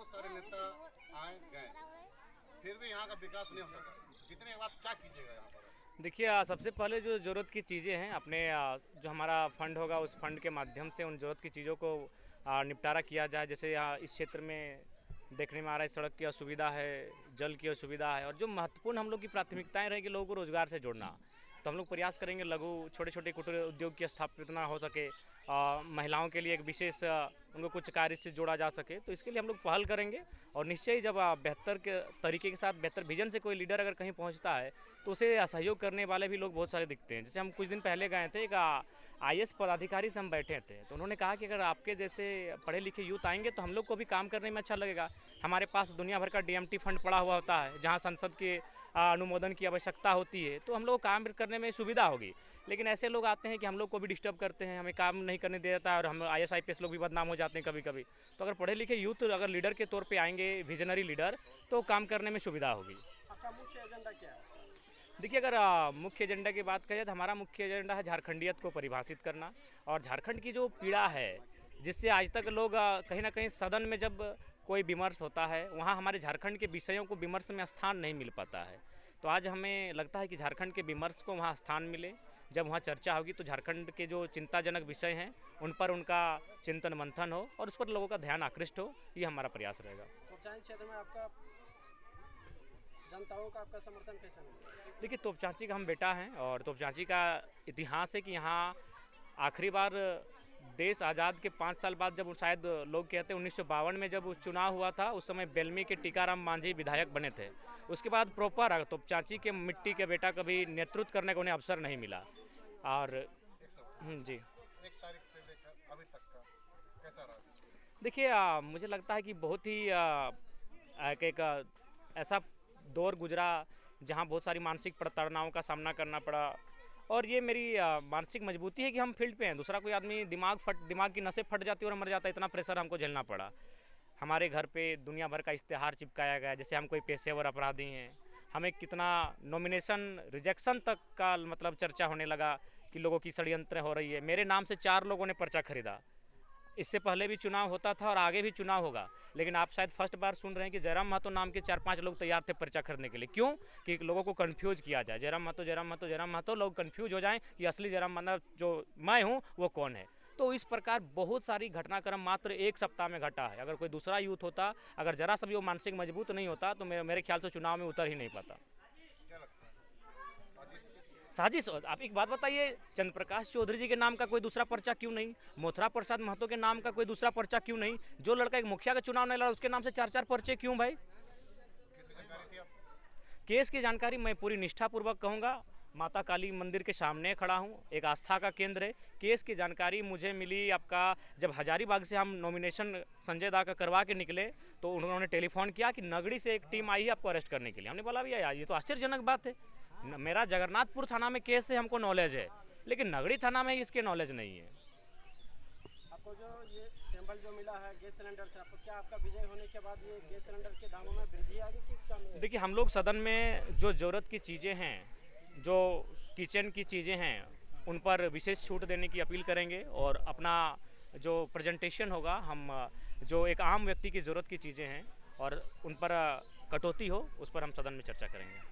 बहुत सारे नेता आए गए, फिर भी यहाँ का विकास नहीं हो सका। जितने के बाद क्या कीजिएगा यहाँ पर? देखिए सबसे पहले जो ज़रूरत की चीज़ें हैं अपने जो हमारा फंड होगा उस फंड के माध्यम से उन ज़रूरत की चीज़ों को निपटारा किया जाए। जैसे यहाँ इस क्षेत्र में देखने में आ रहा है सड़क की असुविधा है, जल की असुविधा है, और जो महत्वपूर्ण हम लोग की प्राथमिकताएं रहेंगी लोगों को रोज़गार से जोड़ना। तो हम लोग प्रयास करेंगे लघु छोटे छोटे कुटीर उद्योग की स्थापना हो सके, महिलाओं के लिए एक विशेष उनको कुछ कार्य से जोड़ा जा सके, तो इसके लिए हम लोग पहल करेंगे। और निश्चय ही जब बेहतर के तरीके के साथ बेहतर विजन से कोई लीडर अगर कहीं पहुंचता है तो उसे सहयोग करने वाले भी लोग बहुत सारे दिखते हैं। जैसे हम कुछ दिन पहले गए थे, एक आईएएस पदाधिकारी से हम बैठे थे, तो उन्होंने कहा कि अगर आपके जैसे पढ़े लिखे यूथ आएंगे तो हम लोग को भी काम करने में अच्छा लगेगा। हमारे पास दुनिया भर का डीएमटी फंड पड़ा हुआ होता है जहाँ संसद के अनुमोदन की आवश्यकता होती है, तो हम लोग काम करने में सुविधा होगी। लेकिन ऐसे लोग आते हैं कि हम लोग को भी डिस्टर्ब करते हैं, हमें काम नहीं करने देता है, और हम आईएएस आईपीएस लोग भी बदनाम हो जाते हैं कभी कभी। तो अगर पढ़े लिखे यूथ अगर लीडर के तौर पे आएंगे, विजनरी लीडर, तो काम करने में सुविधा होगी। आपका मुख्य एजेंडा क्या है? देखिए अगर मुख्य एजेंडा की बात करें तो हमारा मुख्य एजेंडा है झारखंडियत को परिभाषित करना, और झारखंड की जो पीड़ा है जिससे आज तक लोग कहीं ना कहीं सदन में जब कोई विमर्श होता है वहाँ हमारे झारखंड के विषयों को विमर्श में स्थान नहीं मिल पाता है। तो आज हमें लगता है कि झारखंड के विमर्श को वहाँ स्थान मिले। जब वहाँ चर्चा होगी तो झारखंड के जो चिंताजनक विषय हैं उन पर उनका चिंतन मंथन हो और उस पर लोगों का ध्यान आकृष्ट हो, ये हमारा प्रयास रहेगा। तोपचांची क्षेत्र में आपका जनताओं का आपका समर्थन कैसा मिलेगा? देखिए तोपचांची का हम बेटा हैं, और तोपचांची का इतिहास है कि यहाँ आखिरी बार देश आज़ाद के 5 साल बाद जब शायद लोग कहते हैं 1952 में जब चुनाव हुआ था, उस समय बेलमी के टीकाराम मांझी विधायक बने थे। उसके बाद प्रॉपर तोपचांची के मिट्टी के बेटा कभी नेतृत्व करने का उन्हें अवसर नहीं मिला। और जी, 1 तारीख से लेकर अभी तक का कैसा रहा? देखिए मुझे लगता है कि बहुत ही एक ऐसा दौर गुजरा जहां बहुत सारी मानसिक प्रताड़नाओं का सामना करना पड़ा, और ये मेरी मानसिक मजबूती है कि हम फील्ड पे हैं। दूसरा कोई आदमी दिमाग की नसें फट जाती है और मर जाता है, इतना प्रेशर हमको झेलना पड़ा। हमारे घर पे दुनिया भर का इश्तेहार चिपकाया गया, जैसे हम कोई पेशेवर अपराधी हैं। हमें कितना नॉमिनेशन रिजेक्शन तक का मतलब चर्चा होने लगा कि लोगों की षड्यंत्र हो रही है। मेरे नाम से 4 लोगों ने पर्चा खरीदा। इससे पहले भी चुनाव होता था और आगे भी चुनाव होगा, लेकिन आप शायद फर्स्ट बार सुन रहे हैं कि जयराम महतो नाम के 4-5 लोग तैयार थे पर्चा खरीदने के लिए। क्यों? कि लोगों को कंफ्यूज किया जाए, जयराम महतो जयराम महतो जयराम महतो, लोग कंफ्यूज हो जाएं कि असली जयराम मतलब जो मैं हूं वो कौन है। तो इस प्रकार बहुत सारी घटनाक्रम मात्र 1 सप्ताह में घटा है। अगर कोई दूसरा यूथ होता, अगर जरा सा भी वो मानसिक मजबूत नहीं होता तो मेरे ख्याल से चुनाव में उतर ही नहीं पाता। क्या लगता है साजिश? आप एक बात बताइए, चंद्र प्रकाश चौधरी जी के नाम का कोई दूसरा पर्चा क्यों नहीं? मोथरा प्रसाद महतो के नाम का कोई दूसरा पर्चा क्यों नहीं? जो लड़का एक मुखिया का चुनाव नहीं लड़ा उसके नाम से 4-4 पर्चे क्यों भाई? किसकी जानकारी थी आपको? केस की जानकारी मैं पूरी निष्ठापूर्वक कहूँगा, माता काली मंदिर के सामने खड़ा हूँ, एक आस्था का केंद्र है। केस की जानकारी मुझे मिली आपका जब हजारीबाग से हम नॉमिनेशन संजय दा का करवा के निकले, तो उन्होंने टेलीफोन किया कि नगड़ी से एक टीम आई है आपको अरेस्ट करने के लिए। हमने बोला भैया ये तो आश्चर्यजनक बात है, मेरा जगन्नाथपुर थाना में केस से हमको नॉलेज है, लेकिन नगड़ी थाना में इसके नॉलेज नहीं है। आपको जो ये सैंपल जो मिला है गैस सिलेंडर से, आपको क्या आपका विजय होने के बाद ये गैस सिलेंडर के दामों में वृद्धि आएगी कि कम है? देखिए हम लोग सदन में जो ज़रूरत की चीज़ें हैं, जो किचन की चीज़ें हैं, उन पर विशेष छूट देने की अपील करेंगे, और अपना जो प्रेजेंटेशन होगा हम जो एक आम व्यक्ति की ज़रूरत की चीज़ें हैं और उन पर कटौती हो उस पर हम सदन में चर्चा करेंगे।